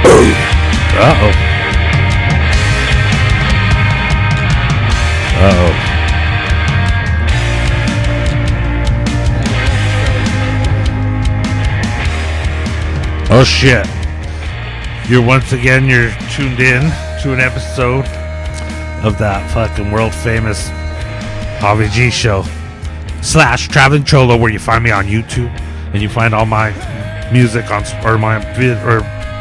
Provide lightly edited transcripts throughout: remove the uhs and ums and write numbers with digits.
Uh-oh. Uh-oh. Oh, shit. You're tuned in to an episode of that fucking world-famous Javi G show / Traveling Cholo, where you find me on YouTube and you find all my music on my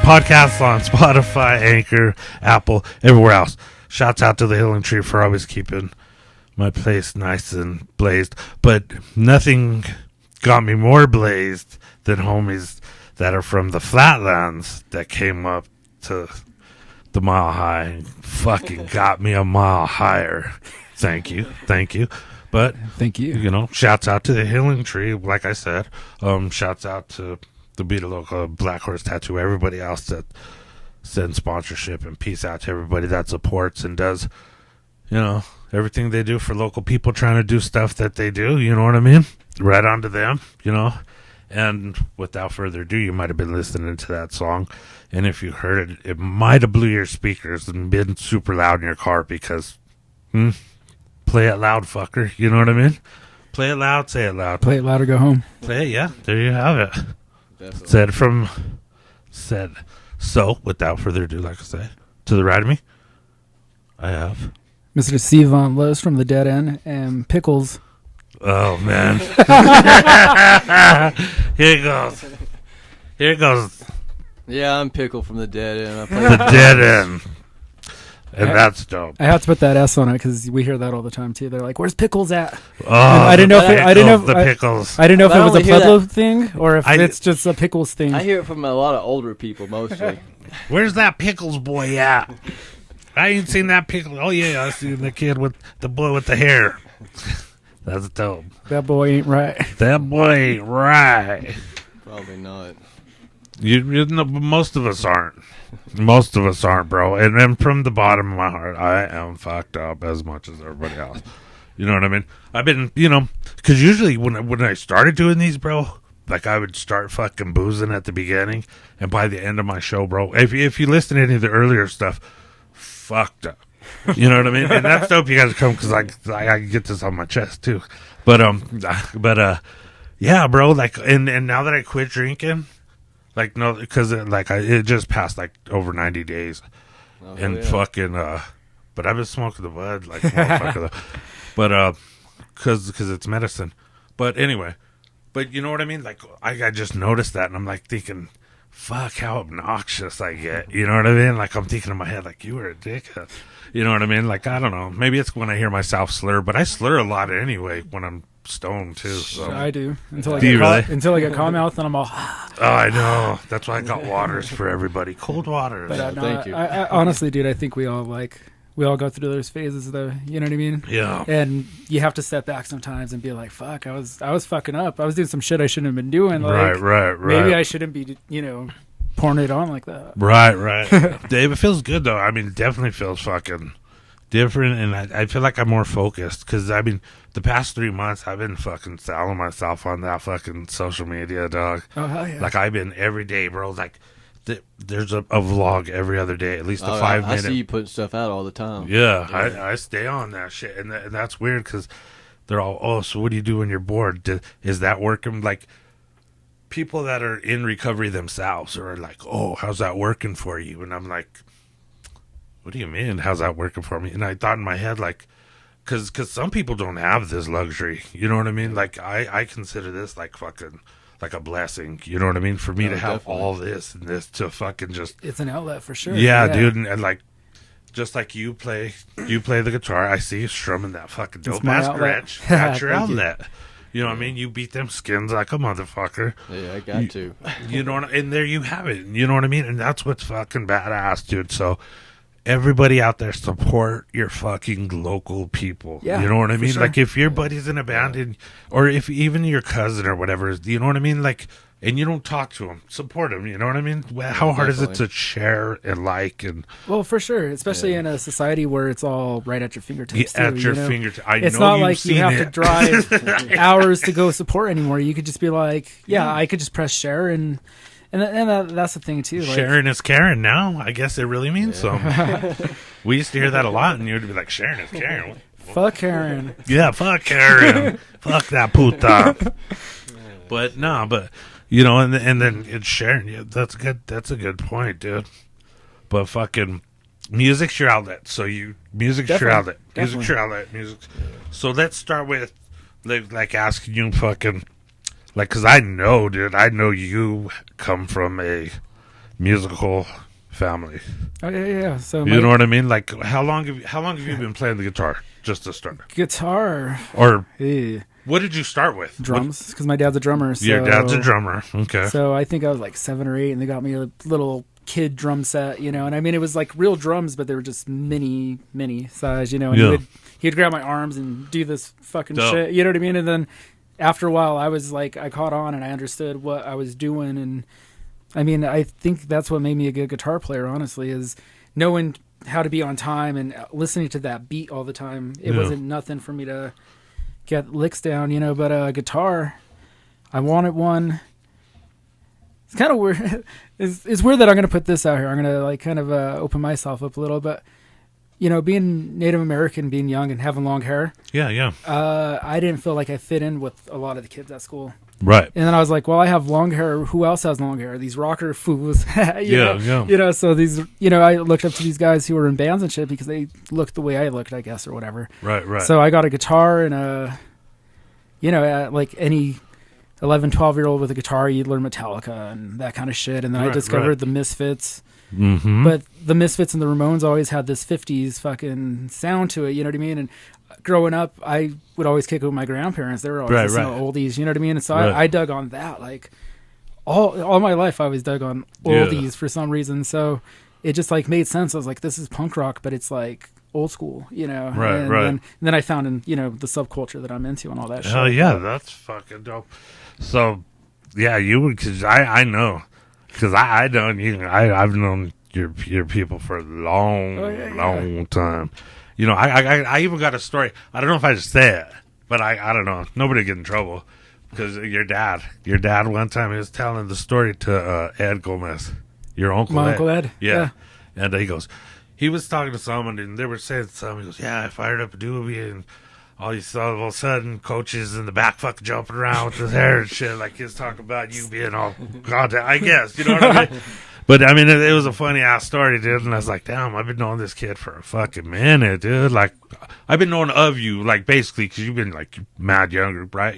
podcasts on Spotify, Anchor, Apple, everywhere else. Shouts out to the Healing Tree for always keeping my place nice and blazed. But nothing got me more blazed than homies that are from the Flatlands that came up to the Mile High and fucking got me a mile higher. Thank you. But thank you. You know, shouts out to the Healing Tree, like I said. Shouts out to the Beat Local, Black Horse Tattoo, everybody else that sends sponsorship, and peace out to everybody that supports and does, you know, everything they do for local people trying to do stuff that they do, you know what I mean? Right on to them, you know. And without further ado, you might have been listening to that song, and if you heard it, it might have blew your speakers and been super loud in your car because, play it loud, fucker, you know what I mean? Play it loud, say it loud. Play it loud or go home. Play it, yeah, there you have it. Definitely. Said. So, without further ado, like I say, to the right of me, I have Mr. C. Von Lowe's from the Dead End and Pickles. Oh, man. Here it goes. Yeah, I'm Pickle from the Dead End. I play The Dead End. And that's dope. I have to put that S on it because we hear that all the time too. They're like, "Where's Pickles at?" Oh, I didn't know if the pickles. I didn't know if But it I was a only hear Pueblo thing or if I- it's just a Pickles thing. I hear it from a lot of older people mostly. Where's that pickles boy at? I ain't seen that pickle. Oh, yeah, I seen the kid with the boy with the hair. That's dope. That boy ain't right. That boy ain't right. Probably not. You know, most of us aren't. Most of us aren't, bro. And then from the bottom of my heart, I am fucked up as much as everybody else. You know what I mean? I've been, you know, because usually when I started doing these, bro, like I would start fucking boozing at the beginning, and by the end of my show, bro, if you listen to any of the earlier stuff, fucked up. You know what I mean? And that's dope you guys come because I can get this on my chest too. But yeah, bro. Like, and now that I quit drinking. Like, no, because it just passed like over 90 days. Oh, And yeah. fucking, but I've been smoking the bud, like, motherfucker. But, because it's medicine. But anyway, but you know what I mean? Like, I just noticed that, and I'm like thinking, fuck, how obnoxious I get. You know what I mean? Like, I'm thinking in my head, like, you were a dickhead. You know what I mean? Like, I don't know. Maybe it's when I hear myself slur, but I slur a lot anyway when I'm stoned too. So. I do until I Do you get really? until I get calm mouth and I'm all. Oh, I know. That's why I got waters for everybody. Cold waters. But Yeah, thank you. I honestly, dude, I think we all go through those phases though. You know what I mean? Yeah. And you have to step back sometimes and be like, "Fuck, I was fucking up. I was doing some shit I shouldn't have been doing. Like, Right. maybe I shouldn't be, pouring it on like that." Right. Dave, it feels good though. I mean, it definitely feels fucking different, and I feel like I'm more focused because I mean, the past 3 months I've been fucking selling myself on that fucking social media, dog. Oh hell yeah! Like I've been every day, bro. Like there's a vlog every other day, at least a Oh, 5 I minute. see you putting stuff out all the time. Yeah, I stay on that shit, and that's weird because they're all, oh, so what do you do when you're bored? Is that working? Like, people that are in recovery themselves are like, oh, how's that working for you? And I'm like, what do you mean, how's that working for me? And I thought in my head, like, because some people don't have this luxury, you know what I mean? Like, I consider this like fucking, like a blessing, you know what I mean? For me to have definitely. all this and this to fucking just... It's an outlet for sure. Yeah, dude, and like, just like you play the guitar. I see you strumming that fucking dope my ass outlet. scratch. That's your Thank you. outlet. You know what I mean? You beat them skins like a motherfucker. Yeah, I got to. You know what? And there you have it. You know what I mean? And that's what's fucking badass, dude. So everybody out there, support your fucking local people. Yeah, you know what I for mean? sure. Like if your buddy's in a band, or if even your cousin or whatever, you know what I mean? Like, and you don't talk to him, support him. You know what I mean? How hard is it definitely. to share and like and Well, for sure, especially in a society where it's all right at your fingertips. too, at your you know? fingertips? I It's know not you've like you seen have it. to drive hours to go support anymore. You could just be like, I could just press share and that's the thing too. Like, Sharing is caring now. I guess it really means something. We used to hear that a lot, and you'd be like, sharing is caring. fuck Karen. Yeah, fuck Karen. Fuck that puta. But no, but you know, and then it's sharing. Yeah, that's good. That's a good point, dude. But fucking music's your outlet. So music's your outlet. Music's your outlet. Music. So let's start with like asking you fucking like, cause I know, dude. I know you come from a musical family. Oh yeah. So You know what I mean? Like, how long have you been playing the guitar? Just to start. guitar Or yeah. what did you start with? Drums, because my dad's a drummer. So, Your dad's a drummer. Okay. So I think I was like 7 or 8, and they got me a little kid drum set, you know. And I mean, it was like real drums, but they were just mini size, you know. And he'd grab my arms and do this fucking shit, you know what I mean? And then after a while, I was like, I caught on and I understood what I was doing. And I mean, I think that's what made me a good guitar player, honestly, is knowing how to be on time and listening to that beat all the time. It wasn't nothing for me to get licks down, you know. But guitar, I wanted one. It's kind of weird. It's weird that I'm going to put this out here. I'm going to like kind of open myself up a little, but you know, being Native American, being young and having long hair. Yeah. I didn't feel like I fit in with a lot of the kids at school. Right. And then I was like, well, I have long hair. Who else has long hair? These rocker fools. You know, so these, you know, I looked up to these guys who were in bands and shit because they looked the way I looked, I guess, or whatever. Right. So I got a guitar and, you know, like any 11, 12-year-old with a guitar, you'd learn Metallica and that kind of shit. And then I discovered the Misfits. Mm-hmm. But the Misfits and the Ramones always had this 50s fucking sound to it, you know what I mean? And growing up, I would always kick it with my grandparents. They were always listening to oldies, you know what I mean? And so I dug on that. Like, all my life, I always dug on oldies for some reason. So it just, like, made sense. I was like, this is punk rock, but it's, like, old school, you know? And then I found, you know, the subculture that I'm into and all that shit. Oh, yeah, that's fucking dope. So, yeah, you would, because I know. Because I don't, I've known your people for a long time. You know, I even got a story. I don't know if I just say it, but I don't know. Nobody get in trouble because your dad one time he was telling the story to Ed Gomez, your uncle. My Uncle Ed. Yeah. And he was talking to someone and they were saying something. He goes, yeah, I fired up a doobie and all you saw all of a sudden coaches in the back fucking jumping around with his hair and shit. Like he's talking about you being all goddamn, I guess, you know what I mean? But I mean, it was a funny ass story, dude. And I was like, damn, I've been knowing this kid for a fucking minute, dude. Like, I've been knowing of you, like, basically, because you've been, like, mad younger, right?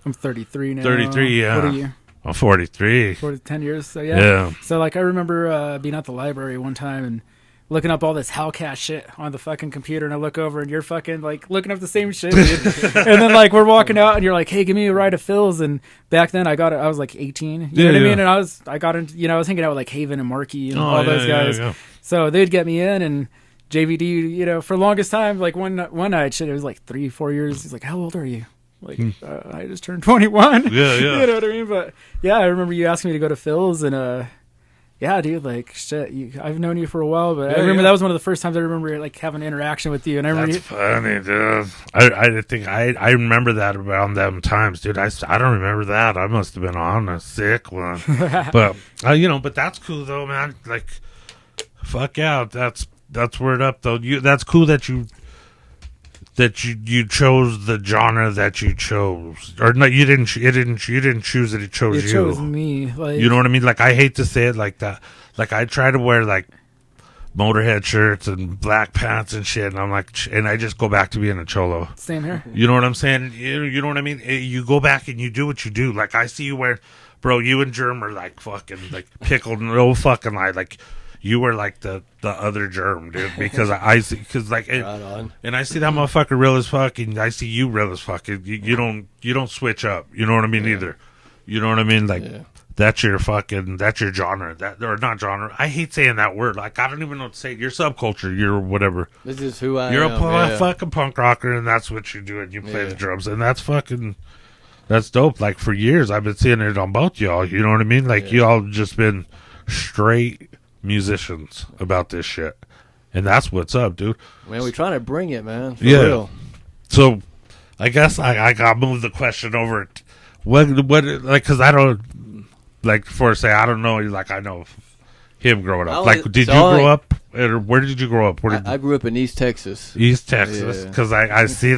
I'm 33 now. 33, yeah. What are you? I'm 43. 10 years, so yeah. So, like, I remember being at the library one time and looking up all this Hellcat shit on the fucking computer, and I look over and you're fucking like looking up the same shit, dude. And then like we're walking out and you're like, hey, give me a ride to Phil's. And back then I was like 18, you know what I mean? And I got into, you know, I was hanging out with like Haven and Marky and all those guys. Yeah. So they'd get me in, and JVD, you know, for the longest time, like one night shit, it was like 3-4 years. He's like, how old are you? Like, I just turned 21. Yeah. You know what I mean? But yeah, I remember you asking me to go to Phil's, and yeah, dude, like, shit, I've known you for a while, but I remember that was one of the first times I remember, like, having an interaction with you. And I remember That's funny, dude. I think I remember that around them times, dude. I don't remember that. I must have been on a sick one. But, you know, but that's cool, though, man. Like, fuck yeah, that's word up, though. That's cool that you chose the genre that you chose, or no, you didn't choose it. It chose you. It chose me. Like, you know what I mean? Like, I hate to say it like that. Like, I try to wear like Motorhead shirts and black pants and shit, and I'm like, and I just go back to being a cholo. Same here. You know what I'm saying? You know what I mean? You go back and you do what you do. Like, I see you wear, bro. You and Germ are like fucking like pickled, no fucking lie. Like, you were like the other Germ, dude, because I see, because like, and I see that motherfucker real as fuck, and I see you real as fuck. You don't switch up. You know what I mean? Either. You know what I mean? Like, that's your genre. That, or not genre. I hate saying that word. Like, I don't even know what to say. Your subculture. You're whatever. This is who I am. You're a fucking punk rocker, and that's what you do. And you play the drums, and that's dope. Like, for years, I've been seeing it on both y'all. You know what I mean? Like, y'all just been straight musicians about this shit, and that's what's up, dude. Man, we're trying to bring it, man. For real. So I guess I gotta move the question over. What like, because I don't, like for say I don't know, like I know him growing up. Like, did you so grow up? Or where did you grow up? I grew up in East Texas. East Texas, because I see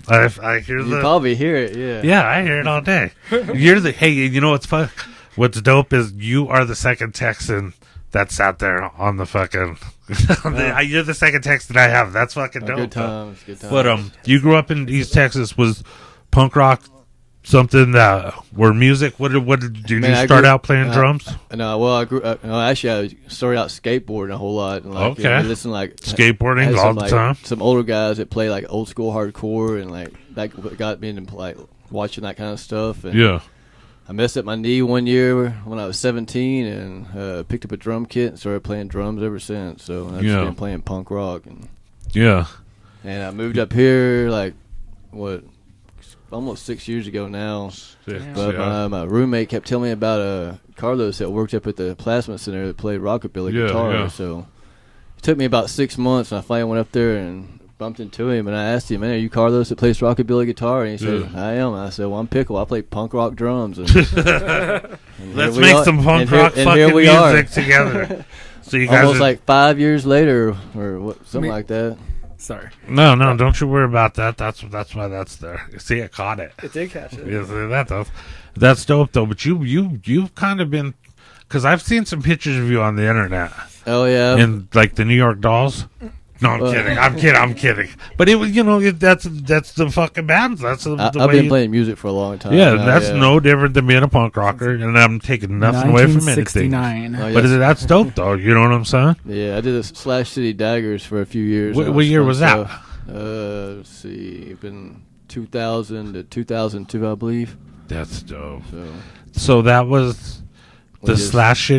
I hear You probably hear it, yeah. Yeah, I hear it all day. Hey, you know what's fun? What's dope is you are the second Texan that's out there on the fucking. You're the second Texan I have. That's fucking dope. Good times. But you grew up in East Texas. Was punk rock something that were music? What did you start out playing drums? No, well, I grew up. No, actually, I started out skateboarding a whole lot. And like, okay, listen like skateboarding all the time. Some older guys that play like old school hardcore, and like that got me into like watching that kind of stuff. And yeah, I messed up my knee one year when I was 17, and picked up a drum kit and started playing drums ever since. So I've just been playing punk rock, and I moved up here like almost 6 years ago now. But my roommate kept telling me about Carlos that worked up at the Plasma Center that played rockabilly guitar. Yeah. So it took me about 6 months, and I finally went up there and bumped into him, and I asked him, "Man, are you Carlos that plays rockabilly guitar?" And he said, "I am." And I said, "Well, I'm Pickle. I play punk rock drums." And let's make some punk rock fucking music together. So you guys almost like 5 years later, or something like that. Sorry. No, don't you worry about that. That's why that's there. See, it caught it. It did catch it. Yeah, that's dope though. But you've kind of been, because I've seen some pictures of you on the internet. Oh yeah. In like the New York Dolls. No, I'm kidding. I'm kidding. But it was, that's the fucking bands. That's the I've way been playing music for a long time. Yeah, that's no different than being a punk rocker, and I'm taking nothing away from anything. 1969. Oh, yes. But that's dope though. You know what I'm saying? Yeah, I did a Slash City Daggers for a few years. What year was that? Let's see, been 2000 to 2002, I believe. That's dope. So that was. The slash.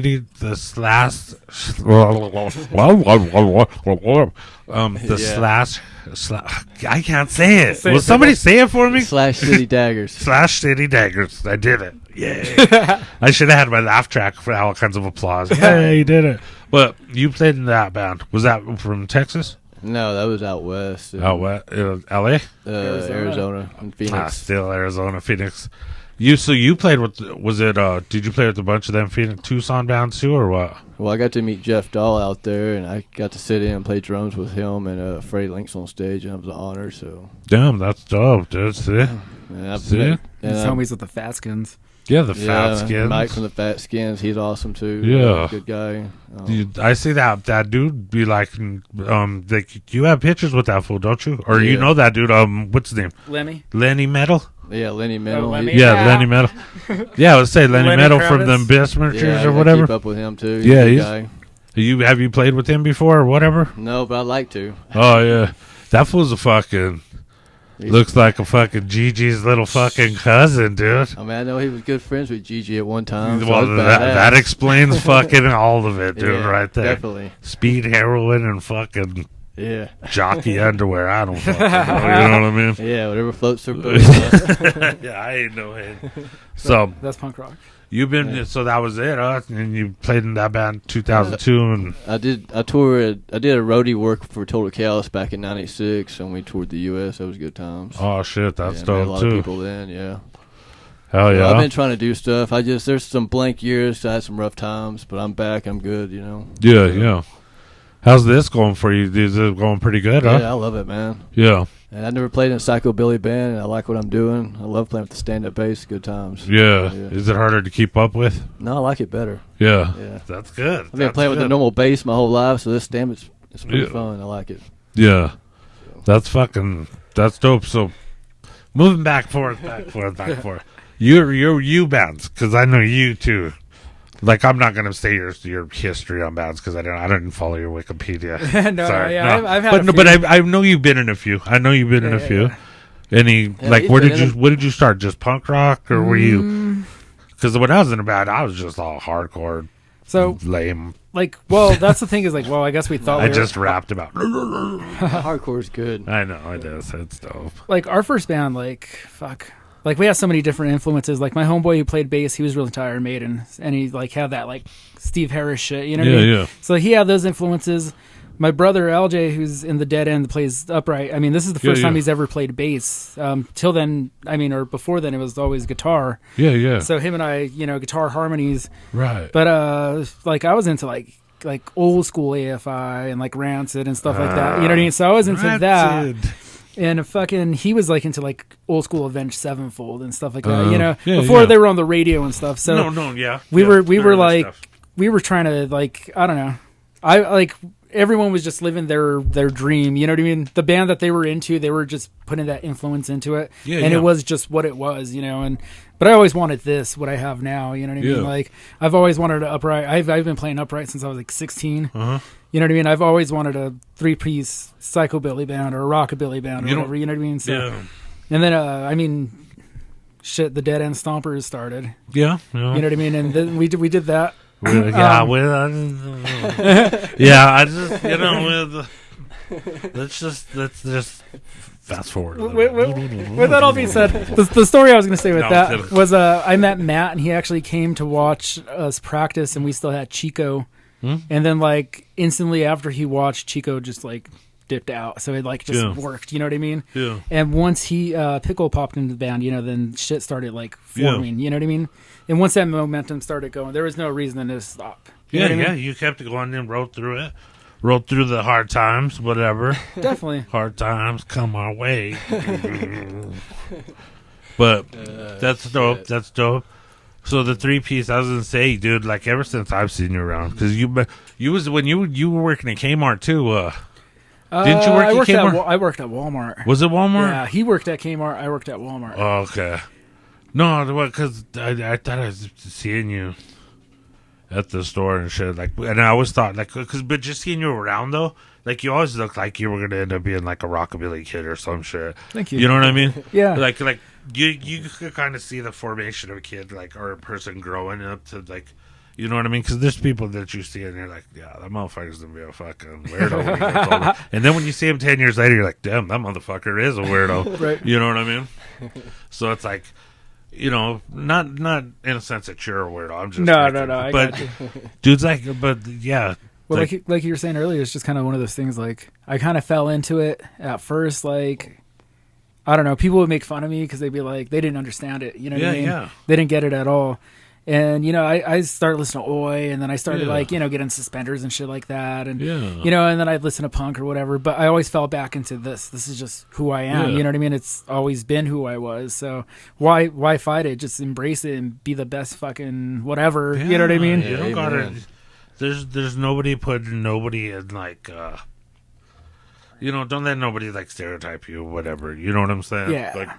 I can't say it. Will somebody say it for me? Slash City Daggers. Slash City Daggers. I did it. Yeah. I should have had my laugh track for all kinds of applause. Yeah, you did it. But you played in that band. Was that from Texas? No, that was out west. Out west? L.A.? Arizona and Phoenix. Still Arizona, Phoenix. You played with, did you play with a bunch of them Phoenix Tucson bands too, or what? Well, I got to meet Jeff Dahl out there, and I got to sit in and play drums with him and Freddie Links on stage, and it was an honor, so. Damn, that's dope, dude. See? Homies with the Fat Skins. Yeah, the Fat Skins. Mike from the Fat Skins, he's awesome too. Yeah. Good guy. I see that dude be like, you have pictures with that fool, don't you? Or you know that dude, what's his name? Lenny Metal? Yeah, Lenny Metal. Lenny Metal. Yeah, I would say Lenny Metal from the Besmirchers or whatever. I keep up with him too. He's a guy. Have you played with him before or whatever? No, but I'd like to. Oh yeah, that fool's a fucking. Looks like a fucking Gigi's little fucking cousin, dude. I mean, I know he was good friends with Gigi at one time. Well, so that explains fucking all of it, dude, right there. Definitely. Speed, heroin, and fucking jockey underwear. I don't fucking know. You know what I mean? Yeah, whatever floats their boat. Yeah, I ain't no head. So that's punk rock. You've been so that was it, huh? And you played in that band 2002, and I did a roadie work for Total Chaos back in '96, and we toured the U.S. That was good times. Oh shit, that's dope too. A lot of people then, yeah. Hell yeah! I've been trying to do stuff. There's some blank years. I had some rough times, but I'm back. I'm good, you know. Yeah. How's this going for you? Is it going pretty good, huh? Yeah, I love it, man. Yeah. And I never played in a psychobilly band, and I like what I'm doing. I love playing with the stand-up bass. Good times. Yeah. Is it harder to keep up with? No, I like it better. Yeah. That's good. I've been playing with the normal bass my whole life, so this stand-up's it's pretty fun. I like it. Yeah. That's dope. So, moving back forth. Your bands, because I know you too. Like, I'm not going to say your history on bands because I didn't follow your Wikipedia. Sorry. I've had a few. But I know you've been in a few. Any what did you start? Just punk rock, or were you? Because when I was in a band, I was just all hardcore. So lame. That's the thing is I guess we thought I just rapped about. Hardcore's good. I know it is. It's dope. Our first band, we had so many different influences. Like my homeboy who played bass, he was really into Iron Maiden, and he had that Steve Harris shit. You know what I mean? Yeah. So he had those influences. My brother LJ, who's in the Dead End, plays upright. I mean, this is the first time he's ever played bass. Till then, I mean, or before then, it was always guitar. Yeah, yeah. So him and I, guitar harmonies. Right. But like I was into like old school AFI and like Rancid and stuff like that. You know what I mean? So I was into that. And he was like into like old school Avenged Sevenfold and stuff like that. Before they were on the radio and stuff. So we were trying to like, I don't know. Everyone was just living their dream. You know what I mean? The band that they were into, they were just putting that influence into it. It was just what it was, but I always wanted what I have now. You know what I mean? Like I've always wanted an upright. I've been playing upright since I was like 16. Uh-huh. You know what I mean? I've always wanted a 3-piece psychobilly band or a rockabilly band or whatever. You know what I mean? So, and then, the Dead End Stompers started. Yeah. You know what I mean? And then we did that. Let's just fast forward. With that all being said, the story I was going to say with that was I met Matt and he actually came to watch us practice and we still had Chico. And then like instantly after he watched, Chico just like dipped out. So it like just worked, you know what I mean? Yeah. And once he Pickle popped into the band, then shit started like forming, you know what I mean? And once that momentum started going, there was no reason to stop. You know what I mean? You kept going and rode through it. Rode through the hard times, whatever. Definitely. Hard times come our way. But that's dope. That's dope. So the 3-piece, I was gonna say, dude, like ever since I've seen you around, because you was when you were working at Kmart too. Didn't you work at Kmart? I worked at Walmart. Was it Walmart? Yeah, he worked at Kmart. I worked at Walmart. Oh, okay. No, because I thought I was seeing you at the store and shit. Like, and I always thought but just seeing you around though, like you always looked like you were gonna end up being like a rockabilly kid or some shit. Thank you. You know what I mean? Yeah. Like you could kind of see the formation of a kid, like, or a person growing up to like. You know what I mean? Because there's people that you see and you're like, yeah, that motherfucker's going to be a fucking weirdo when he gets older. And then when you see him 10 years later, you're like, damn, that motherfucker is a weirdo. Right. You know what I mean? So it's like, not in a sense that you're a weirdo. I'm just No, I got you. Dude's like, but yeah. Well, like you were saying earlier, it's just kind of one of those things. Like I kind of fell into it at first. Like I don't know, people would make fun of me because they'd be like, they didn't understand it. You know what I mean? Yeah. They didn't get it at all. And, I started listening to Oi, and then I started, getting suspenders and shit like that. And, and then I'd listen to punk or whatever. But I always fell back into this. This is just who I am. You know what I mean? It's always been who I was. So why fight it? Just embrace it and be the best fucking whatever. You know what I mean? You don't gotta, there's nobody putting nobody in, like, don't let nobody, like, stereotype you or whatever. You know what I'm saying? Yeah. Like,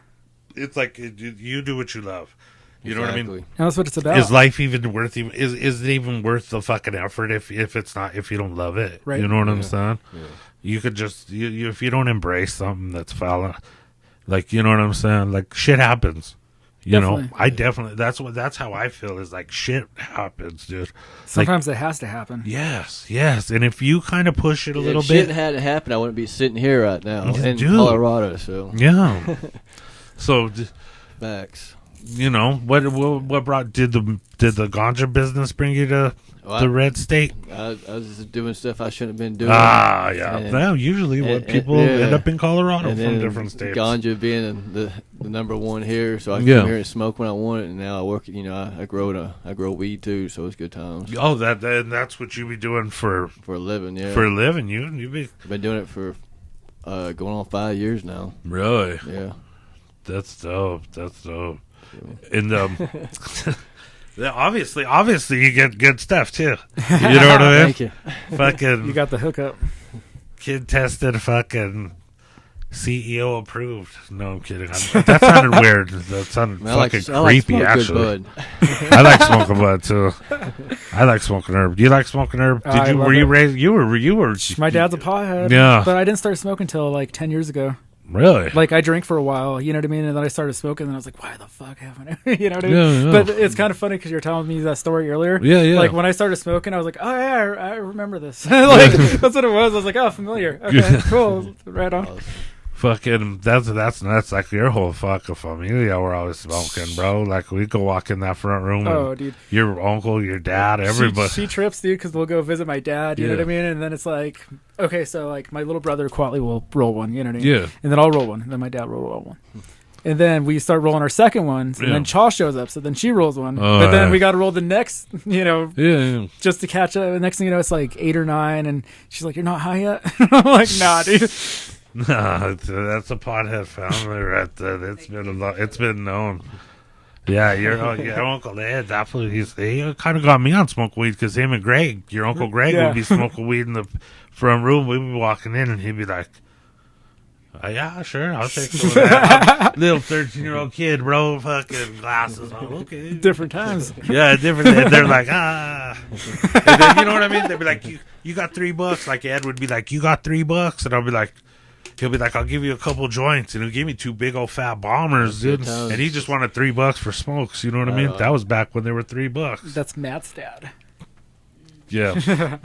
it's like, you do what you love. You know what I mean? And that's what it's about. Is life even worth? Is it even worth the fucking effort if it's not, if you don't love it? Right. You know what I'm saying? Yeah. You could just if you don't embrace something that's foul, like, you know what I'm saying? Like, shit happens. You know, I definitely that's how I feel, is like shit happens, dude. Sometimes it has to happen. Yes. And if you kind of push it a little bit, if shit hadn't happened, I wouldn't be sitting here right now in Colorado. So yeah. So facts. What brought did the ganja business bring you to the red state? I was just doing stuff I shouldn't have been doing. Usually people end up in Colorado from different states. Ganja being the number one here, so I come here and smoke when I want it, and now I work. I grow weed too, so it's good times. Oh, that's what you be doing for a living, yeah. For a living, I've been doing it for going on 5 years now. Really? Yeah. That's dope. And obviously you get good stuff too. You know what I mean? Thank you. Fucking, you got the hookup. Kid tested, fucking CEO approved. No, I'm kidding. That sounded weird. That sounded creepy. Actually, I like smoking bud too. I like smoking herb. Do you like smoking herb? Were you raised? You were. My dad's a pothead. Yeah, but I didn't start smoking until like 10 years ago. Really? Like, I drank for a while, you know what I mean? And then I started smoking, and I was like, why the fuck haven't I? You know what I mean? Yeah. But it's kind of funny because you were telling me that story earlier. Yeah. Like, when I started smoking, I was like, oh, yeah, I remember this. Like, that's what it was. I was like, oh, familiar. Okay, cool. Right on. Fucking, that's nuts. Like, your whole fucking familia were always smoking, bro. Like, we go walk in that front room. Oh, dude. Your uncle, your dad, everybody. She trips, dude, because we'll go visit my dad, you know what I mean? And then it's like, okay, so, like, my little brother, Quatley, will roll one, you know what I mean? Yeah. And then I'll roll one. And then my dad will roll one. And then we start rolling our second ones, and then Chaw shows up, so then she rolls one. But then we got to roll the next, just to catch up. The next thing you know, it's like 8 or 9, and she's like, "You're not high yet?" I'm like, "Nah, dude." No, that's a pothead family right there. It's been a lot. It's been known. Yeah, your Uncle Ed, definitely. He kind of got me on smoking weed because him and Greg, your Uncle Greg, would be smoking weed in the front room. We'd be walking in, and he'd be like, yeah, sure, I'll take some of that. Little 13-year-old kid, bro, fucking glasses on. Okay. Different times. Yeah, different. They're like, And then, you know what I mean? They'd be like, you got $3. Like, Ed would be like, you got $3. And I'll be like, he'll be like, I'll give you a couple joints. And he'll give me 2 big old fat bombers, dude. And he just wanted $3 for smokes. You know what I mean? That was back when they were $3. That's Matt's dad. Yeah.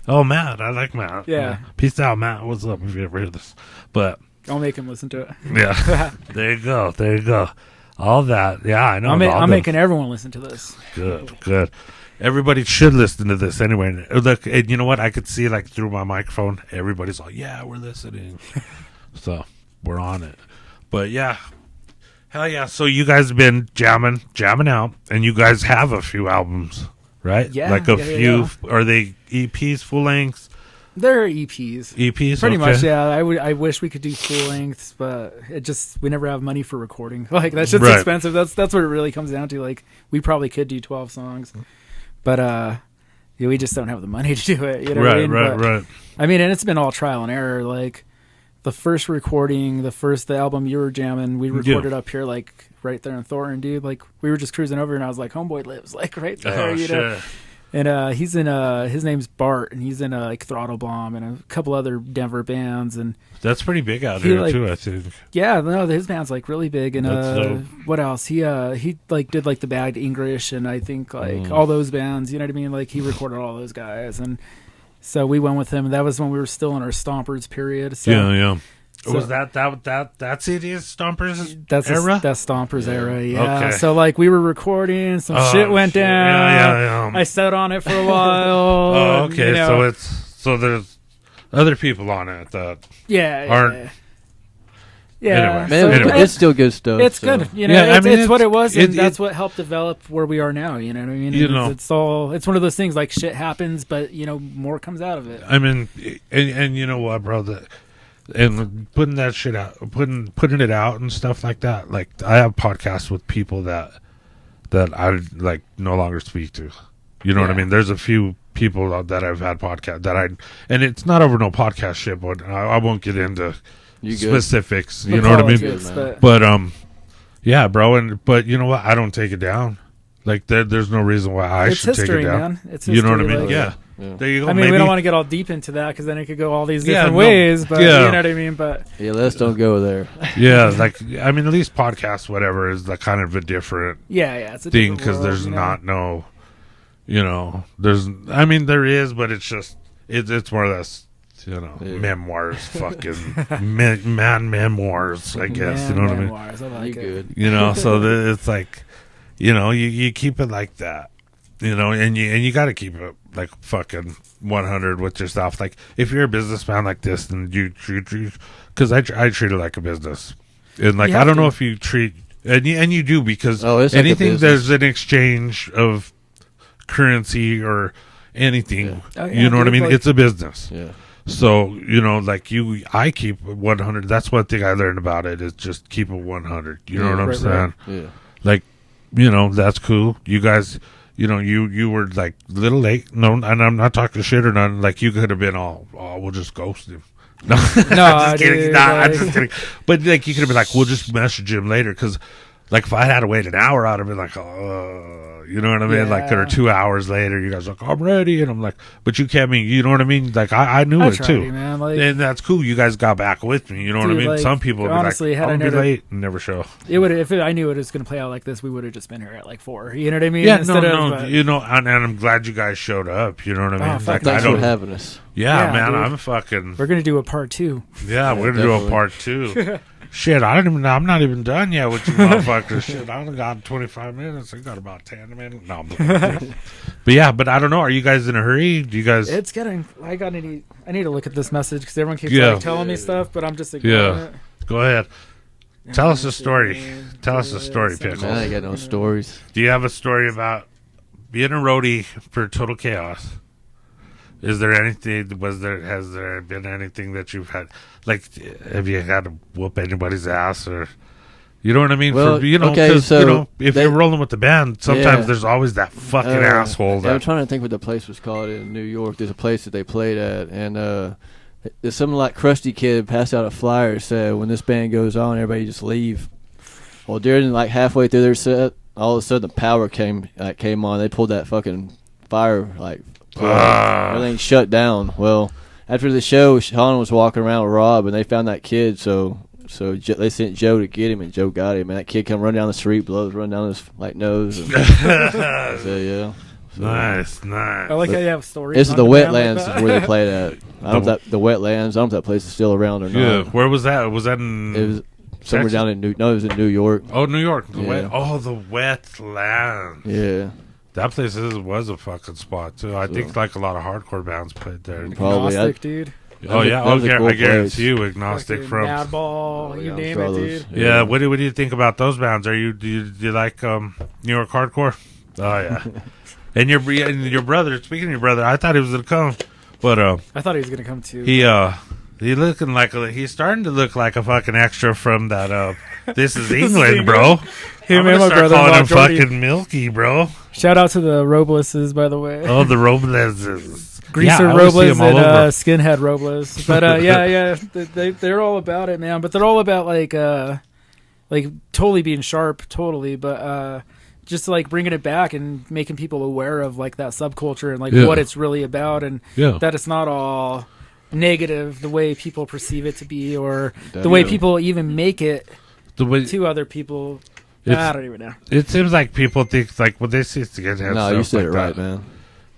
Oh, Matt. I like Matt. Yeah. Peace out, Matt. What's up if you ever hear this? But I'll make him listen to it. Yeah. There you go. All that. Yeah, I know. I'm making everyone listen to this. Good. Everybody should listen to this anyway. Look, and you know what? I could see, like, through my microphone, everybody's like, yeah, we're listening. So, we're on it. But, yeah. Hell yeah. So, you guys have been jamming out, and you guys have a few albums, right? Yeah. Like a few. Yeah. Are they EPs, full lengths? They're EPs. Pretty much, yeah. I wish we could do full lengths, but we never have money for recording. Like, that shit's expensive. That's what it really comes down to. Like, we probably could do 12 songs. But we just don't have the money to do it. You know what I mean? Right. I mean, and it's been all trial and error. Like, the first recording, the album you were jamming, we recorded up here, like, right there in Thornton, dude. Like, we were just cruising over, and I was like, homeboy lives, like, right there, you know? And he's in, his name's Bart, and he's in, like, Throttle Bomb and a couple other Denver bands. And that's pretty big out here, like, too, I think. Yeah, no, his band's, like, really big. And what else? He like, did, like, the Bad English, and I think, like, all those bands, you know what I mean? Like, he recorded all those guys. And so we went with him, and that was when we were still in our Stompers period. So, yeah. So, was that CD's Stompers era? That's Stompers era, yeah. Okay. So, like, we were recording, some shit went down. Yeah. I sat on it for a while. Okay. You know. So there's other people on it that aren't. Yeah. Anyway. Man, it's still good stuff. It's good. You know, it's what it was, and that's what helped develop where we are now. You know what I mean? It's one of those things, like, shit happens, but, you know, more comes out of it. I mean, and you know what, bro? And putting that shit out, putting it out and stuff like that. Like, I have podcasts with people that I, like, no longer speak to. You know what I mean? There's a few people that I've had podcast and it's not over no podcast shit, but I won't get into specifics. You know what I mean? But yeah, bro. But you know what? I don't take it down. Like, there's no reason why I should take it down. Man. It's history, you know what I mean? Like, yeah. There you go. I mean, we don't want to get all deep into that because then it could go all these different ways. But you know what I mean. But let's don't go there. Yeah, like, I mean, at least podcasts, whatever, is like kind of a different it's a thing because there's not no, you know, there is, but it's just it's more or less, you know, memoirs, fucking man memoirs, I guess. You know what I mean? I like it. You know, so it's like, you know, you keep it like that. You know, and you got to keep it like fucking 100 with yourself. Like, if you're a businessman like this, then you because I treat it like a business, and like I don't know if you treat and you do because anything like there's an exchange of currency or anything. Yeah. You know what I mean? Like, it's a business. Yeah. So, you know, like I keep 100. That's one thing I learned about it is just keep it 100. You know what I'm saying? Yeah. Like, you know, that's cool. You guys. You know, you were, like, a little late. No, and I'm not talking shit or nothing. Like, you could have been we'll just ghost him. No, I'm just kidding. I'm just kidding. But, like, you could have been like, we'll just message him later. Because, like, if I had to wait an hour, I'd have been like, You know what I mean? Like, or 2 hours later, you guys are like, I'm ready. And I'm like, but you kept me, you know what I mean? Like, I knew it too. Man. Like, and that's cool. You guys got back with me. You know what I mean? Like, some people would honestly, be like, I'm going to be late and never show. It would, if I knew it was going to play out like this, we would have just been here at like 4. You know what I mean? Yeah, you know, and I'm glad you guys showed up. You know what I mean? Like, thanks for having us. Yeah, man, dude. I'm fucking. We're gonna do a part 2. Yeah, we're gonna do a part 2. Shit, I'm not even done yet with you motherfuckers. Shit, I only got 25 minutes. I got about 10 minutes. No, but I don't know. Are you guys in a hurry? Do you guys? It's getting. I need to look at this message because everyone keeps like, telling me stuff, but I'm just ignoring it. Go ahead. Tell us a story. Tell us a story, Pickles. I ain't got no stories. Do you have a story about being a roadie for Total Chaos? Is there anything? Has there been anything that you've had? Like, have you had to whoop anybody's ass, or you know what I mean? Well, Okay, so if you're rolling with the band, sometimes there's always that fucking asshole. I'm trying to think what the place was called in New York. There's a place that they played at, and there's something like Krusty Kid passed out a flyer said, "When this band goes on, everybody just leave." Well, during like halfway through their set, all of a sudden the power came on. They pulled that fucking fire like. Everything shut down. Well, after the show, Sean was walking around with Rob, and they found that kid. So they sent Joe to get him, and Joe got him. And that kid come run down the street, blows run down his nose. And so yeah, nice. I like how you have stories. This is the wetlands like where they played at. I don't know if the wetlands. I don't know if that place is still around or not. Yeah, where was that? Was that in? It was somewhere down in it was in New York. Oh, New York. The wetlands. Yeah. That place was a fucking spot too. I think like a lot of hardcore bands played there. Probably, Agnostic, dude. Oh yeah, I guarantee you, Agnostic from Madball, you name it, dude. Yeah, what do you think about those bands? Do you like New York hardcore? Oh yeah. and your brother. Speaking of your brother, I thought he was gonna come, but I thought he was gonna come too. He looking like he's starting to look like a fucking extra from that. This is England, bro. Him and my brother calling him fucking Milky, bro. Shout out to the Robles's, by the way. Oh, the Robles. Greaser Robles and Skinhead Robles. But they're all about it, man. But they're all about like totally being sharp, totally. But just like bringing it back and making people aware of like that subculture and like what it's really about, and that it's not all negative the way people perceive it to be, or the way people even make it to other people. I don't even know. It seems like people think like when they see skinheads. No, you said it right, man.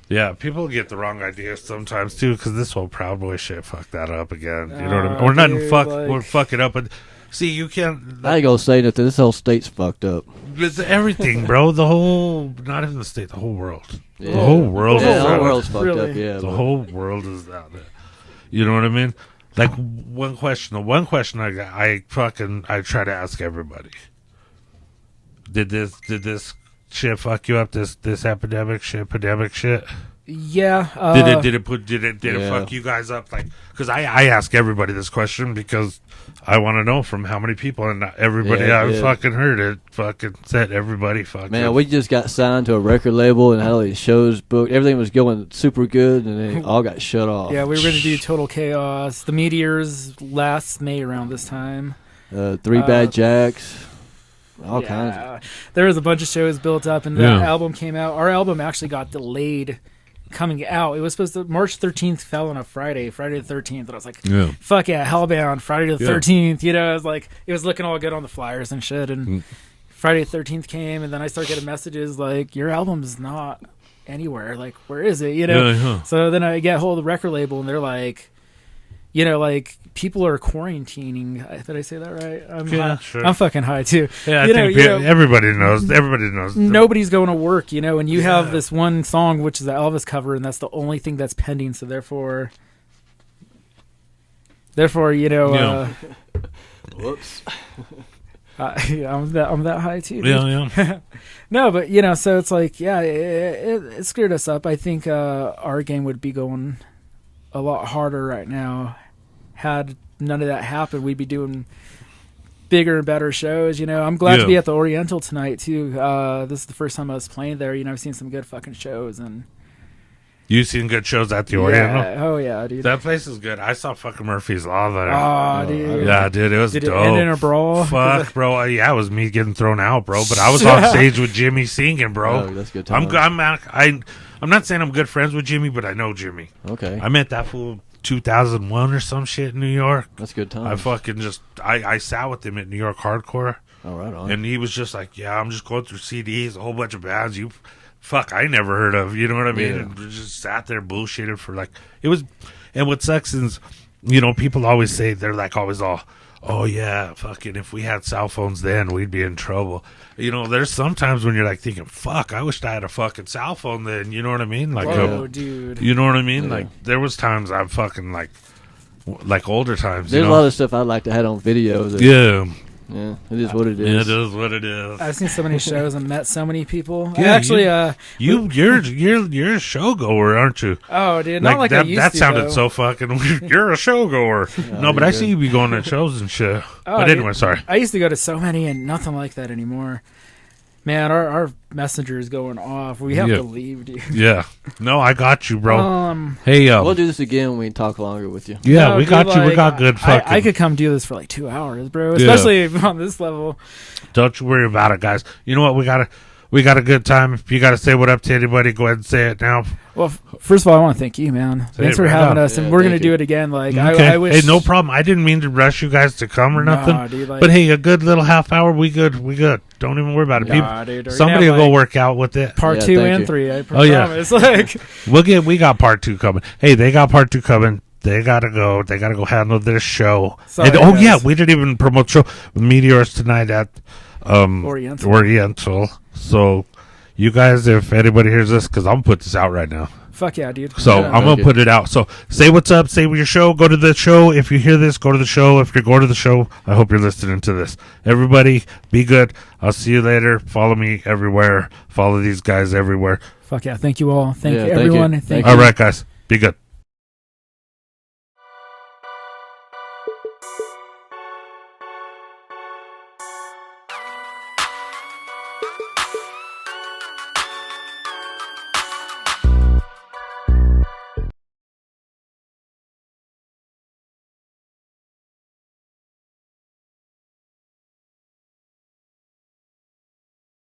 Yeah, people get the wrong ideas sometimes too, because this whole Proud Boy shit fucked that up again. You know what I mean? Or nothing. We're fucking up. But see, you can't. I ain't gonna say that this whole state's fucked up. It's everything, bro. The whole, not even the state, the whole world. Yeah. The whole world. The whole world's fucked up. Yeah, the whole world is out there. You know what I mean? Like one question I try to ask everybody. Did this shit fuck you up? This epidemic shit? Yeah. Did it fuck you guys up? Like, because I ask everybody this question because I want to know from how many people, and everybody I've fucking heard it fucking said everybody fucking. Man, we just got signed to a record label and had all these shows booked. Everything was going super good, and then it all got shut off. Yeah, we were going to do Total Chaos. The Meteors last May around this time. 3 Bad Jacks. All kinds. There was a bunch of shows built up, and the album came out. Our album actually got delayed coming out. It was supposed to March 13th fell on a Friday the 13th, and I was like, fuck yeah, Hellbound, Friday the 13th. You know, I was like, it was looking all good on the flyers and shit, and Friday the 13th came, and then I started getting messages like, your album's not anywhere. Like, where is it? You know? So then I get hold of the record label, and they're like, you know, like, people are quarantining. Did I say that right? Sure. I'm fucking high too. Yeah, I think everybody knows. Everybody knows. Nobody's going to work, you know, and you have this one song, which is the Elvis cover, and that's the only thing that's pending. So therefore, you know, whoops. I'm that high too. Yeah. No, but you know, so it's like, it screwed us up. I think our game would be going a lot harder right now. Had none of that happen, we'd be doing bigger and better shows. You know, I'm glad to be at the Oriental tonight too. This is the first time I was playing there. You know, I've seen some good fucking shows, and You seen good shows at the Oriental? Oh yeah, dude. That place is good. I saw fucking Murphy's Law there. Oh, dude. Yeah, dude, it was Did dope. it end in a brawl? Fuck, bro. Yeah, it was me getting thrown out, bro. But I was on stage with Jimmy singing, bro. Oh, that's good. I'm not saying I'm good friends with Jimmy, but I know Jimmy. Okay. I met that fool 2001 or some shit in New York. That's good time. I fucking I sat with him at New York Hardcore. Oh, right on. And he was just like, yeah, I'm just going through CDs, a whole bunch of bands I never heard of. You know what I mean? Yeah. And we just sat there bullshitted for like, it was, and what sucks is, you know, people always say, they're like always all, oh yeah, fucking, if we had cell phones then, we'd be in trouble. You know, there's sometimes when you're like thinking, fuck, I wished I had a fucking cell phone then. You know what I mean? Like, dude. You know what I mean? Yeah. Like, there was times I'm fucking like older times. There's you know? a lot of stuff I'd like to have on videos. Yeah. Yeah, it is what it is. Yeah, it is what it is. I've seen so many shows and met so many people. Yeah, you're a showgoer, aren't you? Oh, dude, not like that. I used That to, sounded though. so fucking weird. You're a showgoer. No, but I see you be going to shows and shit. But anyway, dude, sorry. I used to go to so many and nothing like that anymore. Man, our messenger is going off. We have to leave, dude. Yeah. No, I got you, bro. Hey, we'll do this again when we talk longer with you. Yeah, no, we got dude, you. We got good fucking. I could come do this for like 2 hours, bro. Especially on this level. Don't you worry about it, guys. You know what? We got a good time. If you got to say what up to anybody, go ahead and say it now. Well, first of all, I want to thank you, man. Thanks for having us, and we're gonna do it again. Like, okay. I wish. Hey, no problem. I didn't mean to rush you guys to come or nothing. Nah, dude, but hey, a good little half hour. We good. Don't even worry about it. Nah, dude, somebody will go work out with it. Part 2 and 3. I promise. We got part 2 coming. Hey, they got part 2 coming. They gotta go. They gotta go handle their show. Sorry, we didn't even promote show Meteors tonight at Oriental. So, you guys, if anybody hears this, because I'm gonna put this out right now. Fuck yeah, dude. So I'm gonna put it out. So say what's up. Say your show. Go to the show. If you hear this, go to the show. If you're going to the show, I hope you're listening to this. Everybody, be good. I'll see you later. Follow me everywhere. Follow these guys everywhere. Fuck yeah. Thank you all. Thank you, thank everyone. you. Thank you. All right, guys. Be good.